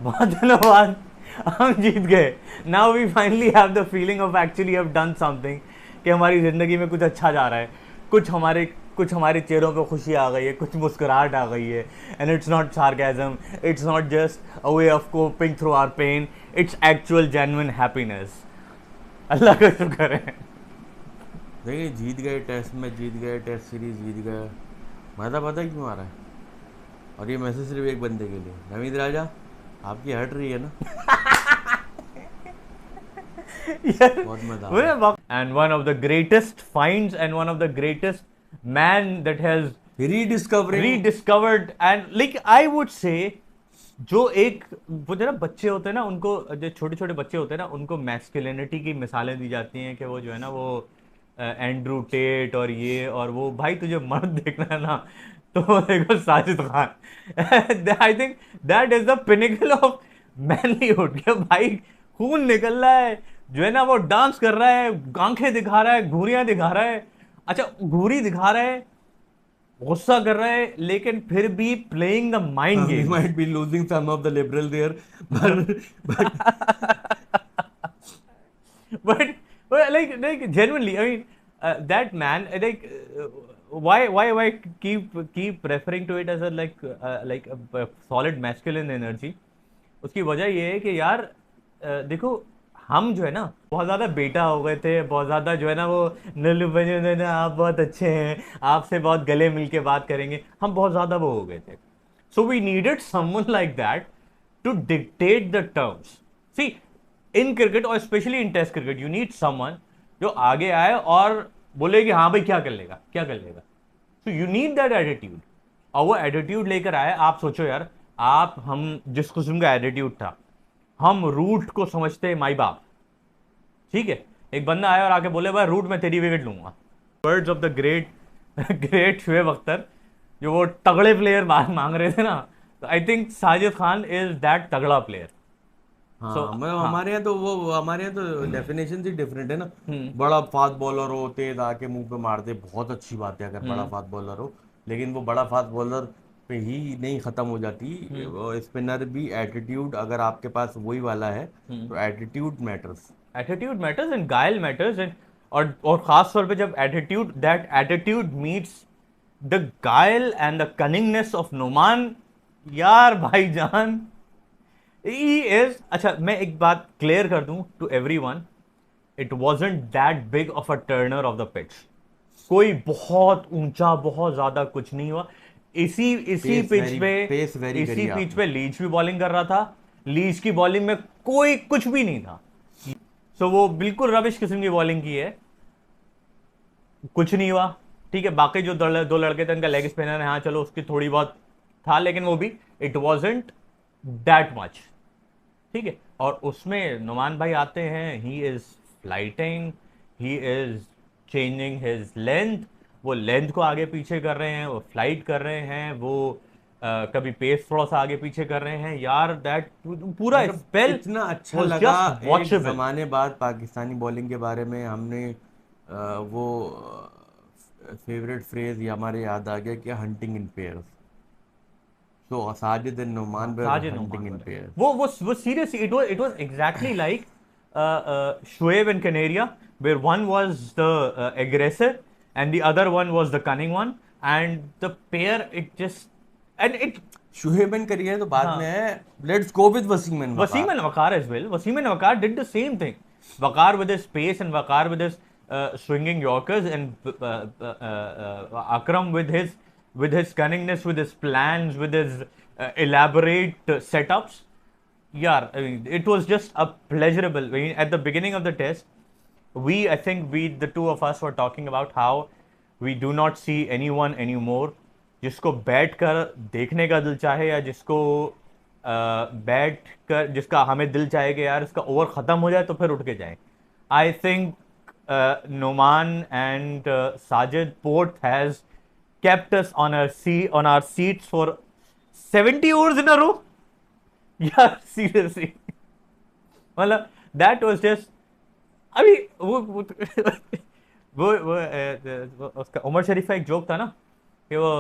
बहुत दिनों बाद हम जीत गए। Now we finally have the feeling of actually have done something, कि हमारी ज़िंदगी में कुछ अच्छा जा रहा है, कुछ हमारे चेहरों पे खुशी आ गई है, कुछ मुस्कुराहट आ गई है। And it's not sarcasm, it's not just a way of coping through our pain, it's actual genuine happiness. अल्लाह का शुक्र है। देखिए, जीत गए, टेस्ट मैच जीत गए, टेस्ट सीरीज जीत गए। मज़ा पता है क्यों आ रहा है? और ये मैसेज सिर्फ एक बंदे के लिए, नवीद राजा, आपकी हट रही है ना? बहुत मज़ा आ रहा है। And one of the greatest finds and one of the greatest man that has rediscovering. rediscovered, and like I would say, जो एक वो जो ना बच्चे होते हैं ना, उनको जो छोटे छोटे बच्चे होते हैं ना, उनको मैस्कुलिनिटी की मिसालें दी जाती हैं कि वो जो है ना वो एंड्रू टेट और ये और वो, भाई तुझे मर्द देखना है ना तो देखो Sajid Khan. I think that is the pinnacle of manlyhood, कि भाई खून निकल रहा है, जो है ना वो डांस कर रहा है, आंखें दिखा रहा है, घूरियां दिखा रहा है, अच्छा घूरी दिखा रहा है, गुस्सा कर रहा है, लेकिन फिर भी playing the mind We games. might be losing some of the liberal there, but but like genuinely, I mean, that man, why keep referring to it as a like a solid masculine energy? उसकी वजह ये है कि यार देखो, हम जो है ना बहुत ज्यादा बेटा हो गए थे, बहुत ज्यादा जो है ना वो नल्लू पंजू ना, आप बहुत अच्छे हैं, आपसे बहुत गले मिल के बात करेंगे, हम बहुत ज्यादा वो हो गए थे। So we needed someone like that to dictate the terms. See, in cricket or especially in test cricket, you need someone जो आगे आए और बोले कि हाँ भाई क्या कर लेगा, क्या कर लेगा। So you need that attitude, और वो एटीट्यूड लेकर आए। आप सोचो यार, आप हम जिस किस्म का एटीट्यूड था, हम रूट को समझते माई बाप, ठीक है, एक बंदा आया और आके बोले भाई रूट में तेरी विकेट लूंगा। Words of the great great Shoaib Akhtar, जो वो तगड़े प्लेयर मांग रहे थे ना, तो I think Sajid Khan is that तगड़ा प्लेयर। सो हाँ, मैं हाँ। हमारे यहाँ तो डेफिनेशन ही डिफरेंट है ना। बड़ा फास्ट बॉलर हो, तेज आके मुंह पे मार दे, बहुत अच्छी बात है अगर बड़ा फास्ट बॉलर हो। लेकिन वो बड़ा फास्ट बॉलर पे ही नहीं खत्म हो जाती। स्पिनर भी एटीट्यूड, अगर आपके पास वही वाला है तो attitude matters. Attitude matters and guile matters, and और खास तौर पे जब attitude, that attitude meets the guile and the cunningness of Noman, यार भाईजान, ही इज, अच्छा मैं एक बात क्लियर कर दूं to everyone, it wasn't that big of a turner of the pitch. कोई बहुत ऊंचा, बहुत ज्यादा कुछ नहीं हुआ। इसी इसी पिच पे, पेस वेरी करी इसी पिच आपने। पे लीच भी बॉलिंग कर रहा था, लीच की बॉलिंग में कोई कुछ भी नहीं था। सो वो बिल्कुल रविश किस्म की बॉलिंग की है, कुछ नहीं हुआ। ठीक है, बाकी जो दो लड़के थे उनका लेग स्पिनर है, हाँ चलो उसकी थोड़ी बहुत था, लेकिन वो भी इट वाजंट दैट मच। ठीक है, और उसमें नुमान भाई आते हैं, he is flighting, he is changing his length, वो लेंथ को आगे पीछे कर रहे हैं, वो फ्लाइट कर रहे हैं, वो कभी पेस थोड़ा सा आगे पीछे कर रहे हैं, यार दैट पूरा मतलब स्पेल इतना अच्छा वाज लगा। जस्ट एक वॉचेबल। ज़माने बाद पाकिस्तानी बॉलिंग के बारे में हमने वो फेवरेट फ्रेज ये हमारे याद आ गया कि हंटिंग इन पेयर्स। तो साजिद एंड हाँ, नुमान वर साजिद हंटिंग नुमान इन पर है, पेयर्स। वो seriously it was exactly like Shoaib and Canaria, where one was the aggressor and the other one was the cunning one, and the pair, it just, and it, Shoaib and career तो बाद में हाँ, है। Let's go with Wasim and Wasim Waqar. and Waqar as well. Wasim and Waqar did the same thing. Waqar with his pace, and Waqar with his swinging Yorkers, and Akram with his cunningness, with his plans, with his elaborate setups. Yeah, I mean, it was just a pleasurable. I mean, at the beginning of the test, I think the two of us were talking about how we do not see anyone anymore जिसको बैठ कर देखने का दिल चाहे, या जिसको बैठ कर, जिसका हमें दिल चाहे कि यार इसका ओवर ख़त्म हो जाए तो फिर उठ के जाए। I think Noman and Sajid both has kept us on our seats for 70 overs in a row. Yeah, seriously. मतलब दैट वाज जस्ट, अभी उसका उमर शरीफ का एक जोक था ना, कि वो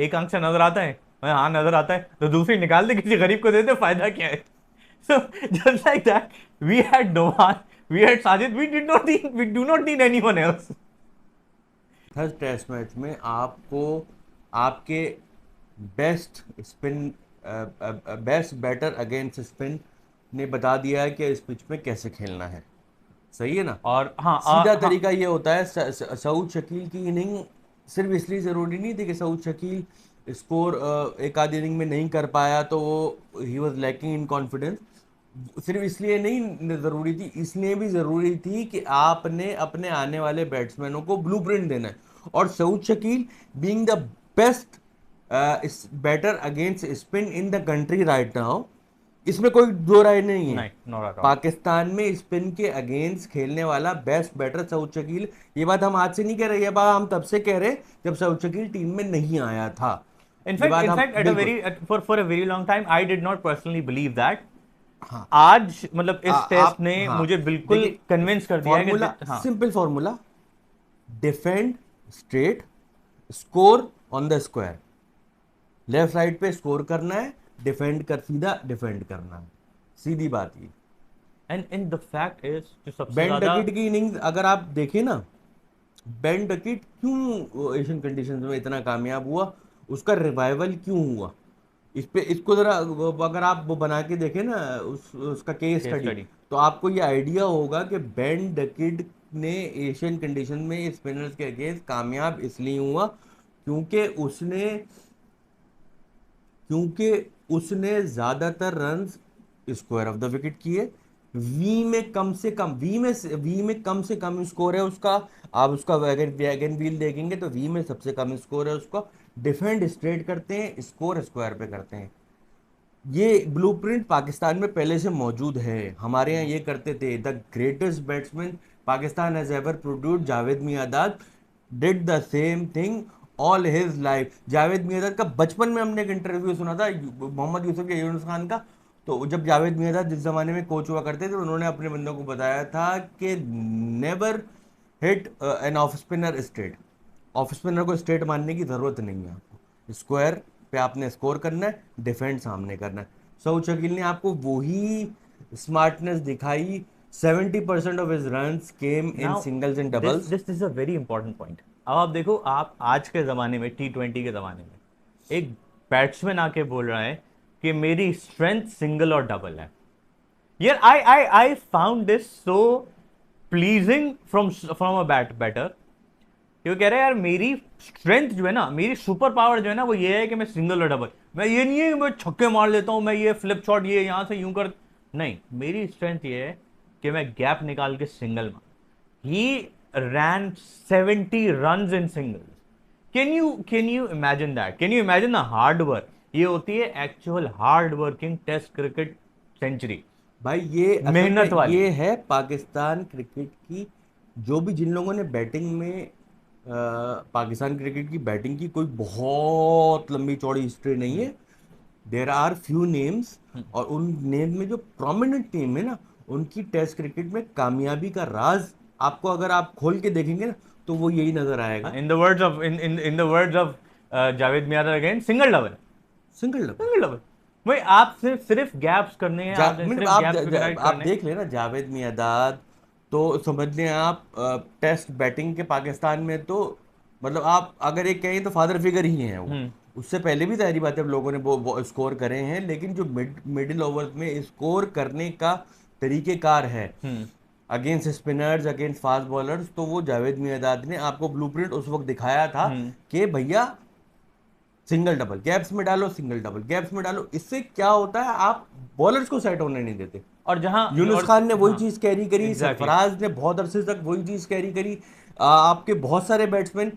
एक आंख से नजर आता है, हाँ नजर आता है तो दूसरी निकाल दे, किसी गरीब को दे दे, फायदा क्या है? So just like that, we had Noman, we had Sajid, we do not need anyone else. हर टेस्ट मैच में आपको आपके best spin best batter against spin ने बता दिया है कि इस पिच में कैसे खेलना है। सही है ना। और हाँ सीधा हाँ, तरीका ये होता है। सऊद शकील की इनिंग सिर्फ इसलिए ज़रूरी नहीं थी कि सऊद शकील स्कोर एक आध इनिंग में नहीं कर पाया तो वो he was lacking in confidence. सिर्फ इसलिए नहीं ज़रूरी थी, इसलिए भी ज़रूरी थी कि आपने अपने आने वाले बैट्समैनों को ब्लूप्रिंट देना है। और Saud Shakeel being the best batter against spin in the country right now, इसमें कोई दो राय नहीं है। नहीं, not at all. पाकिस्तान में स्पिन के अगेंस्ट खेलने वाला बेस्ट बैटर सऊद शकील। ये बात हम आज से नहीं कह रहे, ये बात हम तब से कह रहे जब सऊद शकील टीम में नहीं आया था। ये बात हम at a very for a very long time I did not personally believe that. हाँ आज मतलब इस टेस्ट ने हाँ, मुझे बिल्कुल देखिए, कन्विंस कर दिया है कि फॉर्मूला हाँ, simple formula, defend straight, score on the square. Left side पे स्कोर करना है, डिफेंड कर, सीधा डिफेंड करना है, सीधी बात ये। एंड द फैक्ट इज जो सबसे बेन ज्यादा डकिट की इनिंग्स अगर आप देखें ना, बेन डकिट क्यों एशियन कंडीशंस में इतना कामयाब हुआ, उसका रिवाइवल क्यों हुआ, इस पे इसको जरा अगर आप वो बना के देखें ना उसका केस Case स्टडी, study. तो आपको ये आइडिया होगा कि बेन डकिट ने एशियन कंडीशन में स्पिनर्स के अगेंस्ट कामयाब इसलिए हुआ क्योंकि उसने ज्यादातर runs square of the wicket किए। वी में कम से कम स्कोर है उसका। आप उसका वैगन व्हील देखेंगे तो वी में सबसे कम स्कोर है उसका। डिफेंड स्ट्रेट करते हैं, स्कोर स्क्वायर पे करते हैं। ये ब्लूप्रिंट पाकिस्तान में पहले से मौजूद है, हमारे यहाँ ये करते थे। The greatest batsman Pakistan has ever produced, Javed Miandad, did the same thing all his life. Javed Miandad का बचपन में हमने एक इंटरव्यू सुना था मोहम्मद यूसुफ या यूनुस खान का। तो जब जावेद मियांदाद जिस जमाने में कोच हुआ करते थे, उन्होंने अपने बंदों को बताया था कि never hit an off spinner straight. Off spinner को स्ट्रेट मारने की जरूरत नहीं है आपको, स्क्वायर पे आपने स्कोर करना है, डिफेंड सामने करना है। सऊद शकील ने आपको वही स्मार्टनेस दिखाई। 70% of his runs came in Now, singles and doubles. This is a very important point. अब आप देखो, आप आज के ज़माने में T20 के ज़माने में एक बैट्समैन आके बोल रहा है कि मेरी स्ट्रेंथ सिंगल और डबल है। यार I found this so pleasing from a batter. क्यों कह रहे हैं यार, मेरी स्ट्रेंथ जो है ना, मेरी सुपर पावर जो है ना, वो ये है कि मैं सिंगल और डबल, मैं ये नहीं है मैं छक्के मार लेता हूँ, मैं ये फ्लिप शॉट ये यहाँ से यूं कर, नहीं, मेरी स्ट्रेंथ ये है कि मैं गैप निकाल के सिंगल मार। ही ran 70 runs in singles. Can you imagine that? Can you imagine the hard work? ये होती है actual hard working test cricket century भाई ये असल मेहनत में वाली। ये है पाकिस्तान क्रिकेट की। जो भी जिन लोगों ने बैटिंग में पाकिस्तान क्रिकेट की बैटिंग की कोई बहुत लंबी चौड़ी हिस्ट्री नहीं है। देर आर फ्यू नेम्स, और उन नेम में जो प्रोमिनेंट टीम है ना, उनकी टेस्ट क्रिकेट में कामयाबी का राज आपको अगर आप खोल के देखेंगे ना, तो वो यही नजर आएगा। In the words of Javed Miandad again, single double, single double. Single double. भाई आप सिर्फ गैप्स करने हैं, आपने सिर्फ गैप्स क्रिएट आप करने हैं। देख लेना जावेद मियांदाद, तो समझ लें आप टेस्ट बैटिंग के पाकिस्तान में तो मतलब आप अगर एक कहें तो फादर फिगर ही हैं वो। उससे पहले भी सारी बातें लोगों ने वो स्कोर करे हैं, लेकिन जो मिडिल ओवर में स्कोर करने का तरीकेकार है against spinners, against fast bowlers, तो वो जावेद मियांदाद ने आपको ब्लूप्रिंट उस वक्त दिखाया था कि भैया सिंगल डबल, गैप्स में डालो, सिंगल डबल, गैप्स में डालो। इससे क्या होता है, आप बॉलर्स को सेट होने नहीं देते। और जहां यूनुस खान ने वही हाँ, चीज कैरी करी, exactly. सरफराज ने बहुत अरसे तक वही चीज कैरी करी। आपके बहुत सारे बैट्समैन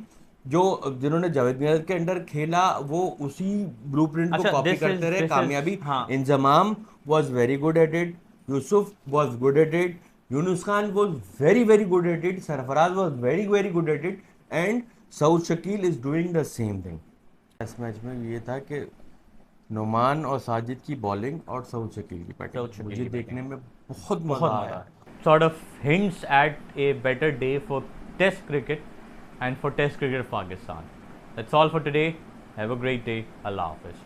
जिन्होंने जावेद मियांदाद के अंडर खेला, वो उसी ब्लूप्रिंट को अच्छा, कॉपी करते रहे, कामयाबी। Inzamam was very good at it, Yusuf was good at it, Yunus Khan was very very good at it, Sarfaraz was very very good at it, and Saud Shakeel is doing the same thing. इस मैच में ये था कि नुमान और साजिद की बॉलिंग और सऊद शकील की बैटिंग मुझे देखने में बहुत मजा आया। Sort of hints at a better day for Test cricket and for Test cricket of Pakistan. That's all for today. Have a great day. Allah Hafiz.